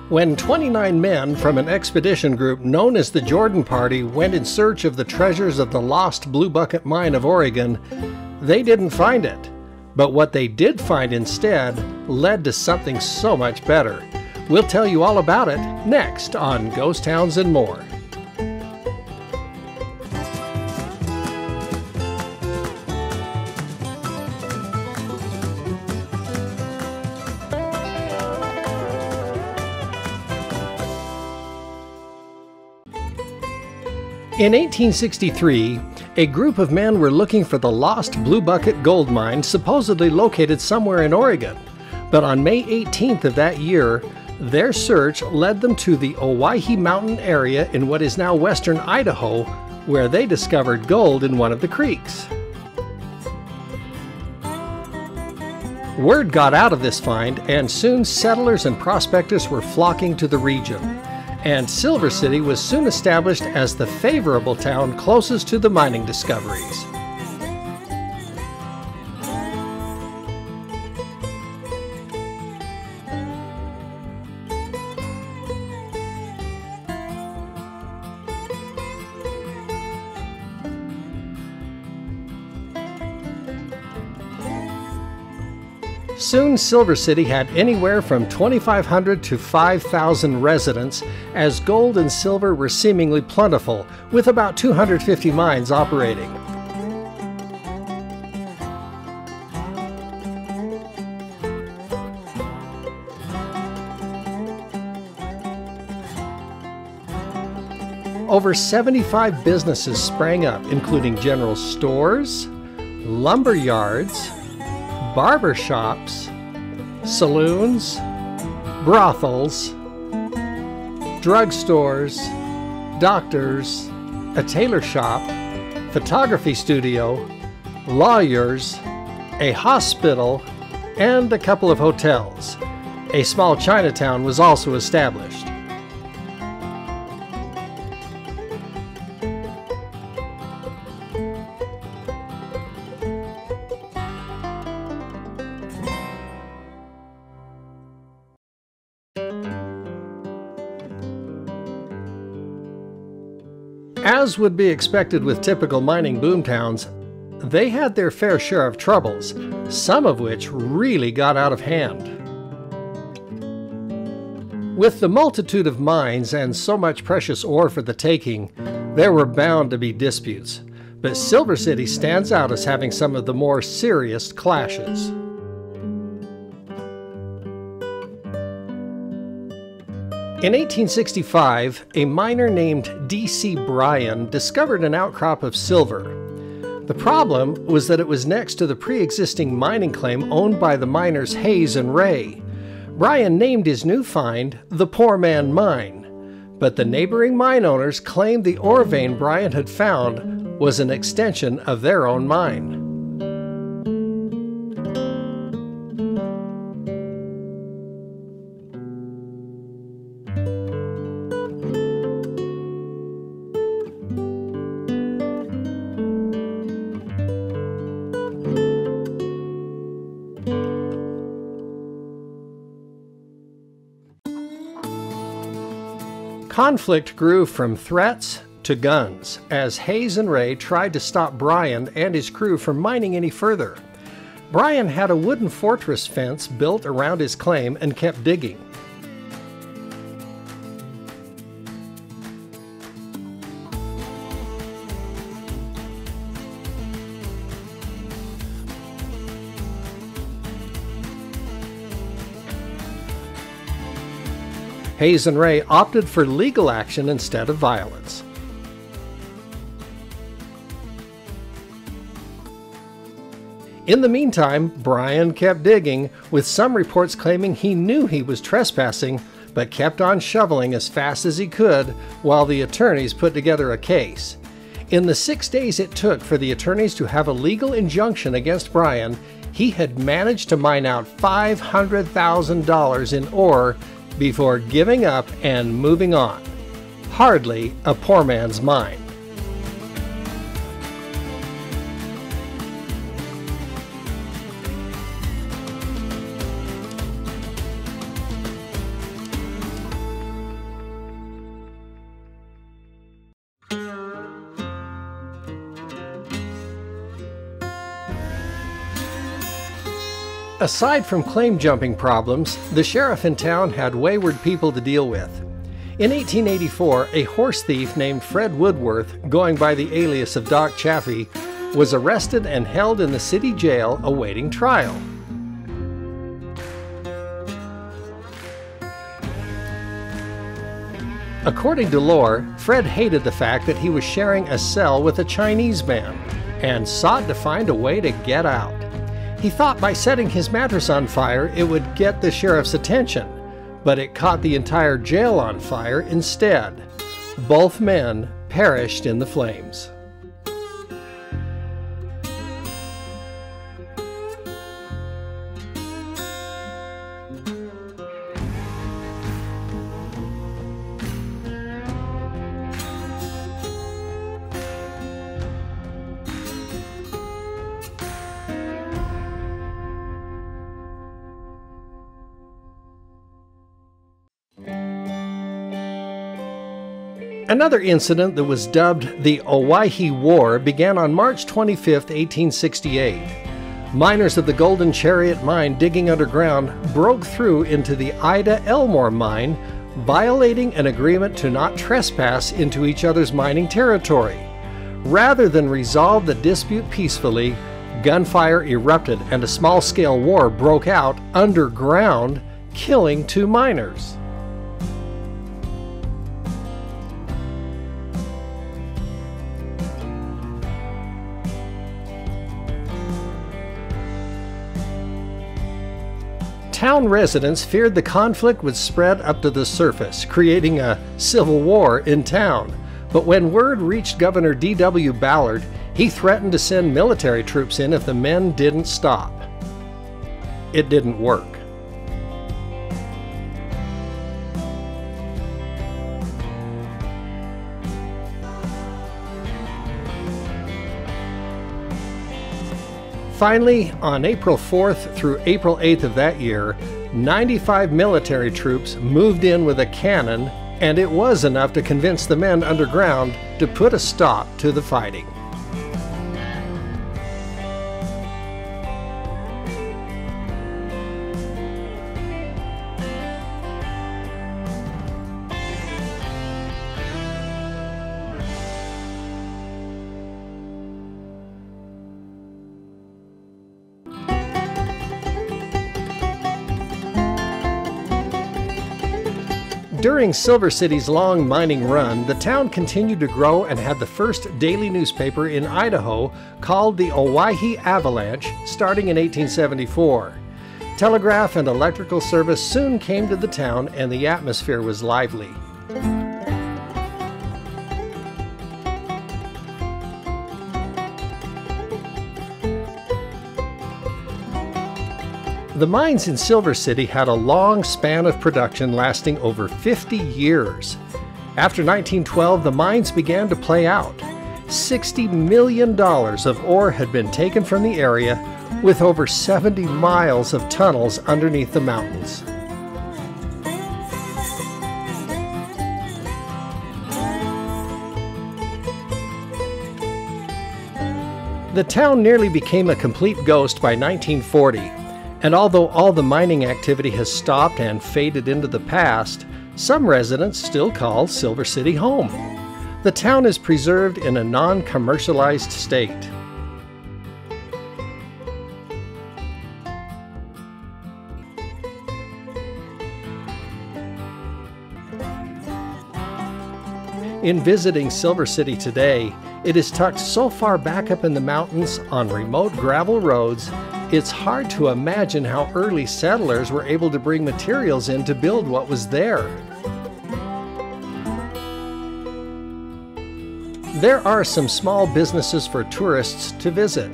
When 29 men from an expedition group known as the Jordan Party went in search of the treasures of the lost Blue Bucket Mine of Oregon, they didn't find it. But what they did find instead led to something so much better. We'll tell you all about it next on Ghost Towns and More. In 1863, a group of men were looking for the lost Blue Bucket gold mine supposedly located somewhere in Oregon. But on May 18th of that year, their search led them to the Owyhee Mountain area in what is now western Idaho, where they discovered gold in one of the creeks. Word got out of this find, and soon settlers and prospectors were flocking to the region. And Silver City was soon established as the favorable town closest to the mining discoveries. Soon, Silver City had anywhere from 2,500 to 5,000 residents, as gold and silver were seemingly plentiful, with about 250 mines operating. Over 75 businesses sprang up, including general stores, lumber yards, barber shops, saloons, brothels, drugstores, doctors, a tailor shop, photography studio, lawyers, a hospital, and a couple of hotels. A small Chinatown was also established. As would be expected with typical mining boomtowns, they had their fair share of troubles, some of which really got out of hand. With the multitude of mines and so much precious ore for the taking, there were bound to be disputes, but Silver City stands out as having some of the more serious clashes. In 1865, a miner named D.C. Bryan discovered an outcrop of silver. The problem was that it was next to the pre-existing mining claim owned by the miners Hayes and Ray. Bryan named his new find the Poor Man Mine, but the neighboring mine owners claimed the ore vein Bryan had found was an extension of their own mine. Conflict grew from threats to guns as Hayes and Ray tried to stop Bryan and his crew from mining any further. Bryan had a wooden fortress fence built around his claim and kept digging. Hayes and Ray opted for legal action instead of violence. In the meantime, Bryan kept digging, with some reports claiming he knew he was trespassing, but kept on shoveling as fast as he could while the attorneys put together a case. In the 6 days it took for the attorneys to have a legal injunction against Bryan, he had managed to mine out $500,000 in ore before giving up and moving on. Hardly a poor man's mine. Aside from claim jumping problems, the sheriff in town had wayward people to deal with. In 1884, a horse thief named Fred Woodworth, going by the alias of Doc Chaffee, was arrested and held in the city jail awaiting trial. According to lore, Fred hated the fact that he was sharing a cell with a Chinese man and sought to find a way to get out. He thought by setting his mattress on fire it would get the sheriff's attention, but it caught the entire jail on fire instead. Both men perished in the flames. Another incident that was dubbed the Owyhee War began on March 25, 1868. Miners of the Golden Chariot mine digging underground broke through into the Ida Elmore mine, violating an agreement to not trespass into each other's mining territory. Rather than resolve the dispute peacefully, gunfire erupted and a small-scale war broke out underground, killing 2 miners. Town residents feared the conflict would spread up to the surface, creating a civil war in town. But when word reached Governor D.W. Ballard, he threatened to send military troops in if the men didn't stop. It didn't work. Finally, on April 4th through April 8th of that year, 95 military troops moved in with a cannon, and it was enough to convince the men underground to put a stop to the fighting. During Silver City's long mining run, the town continued to grow and had the first daily newspaper in Idaho called the Owyhee Avalanche, starting in 1874. Telegraph and electrical service soon came to the town and the atmosphere was lively. The mines in Silver City had a long span of production lasting over 50 years. After 1912, the mines began to play out. $60 million of ore had been taken from the area, with over 70 miles of tunnels underneath the mountains. The town nearly became a complete ghost by 1940. And although all the mining activity has stopped and faded into the past, some residents still call Silver City home. The town is preserved in a non-commercialized state. In visiting Silver City today, it is tucked so far back up in the mountains on remote gravel roads, it's hard to imagine how early settlers were able to bring materials in to build what was there. There are some small businesses for tourists to visit.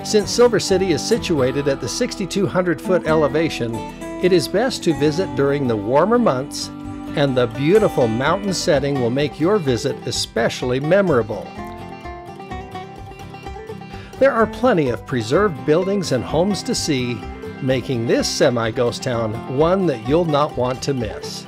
Since Silver City is situated at the 6,200-foot elevation, it is best to visit during the warmer months, and the beautiful mountain setting will make your visit especially memorable. There are plenty of preserved buildings and homes to see, making this semi-ghost town one that you'll not want to miss.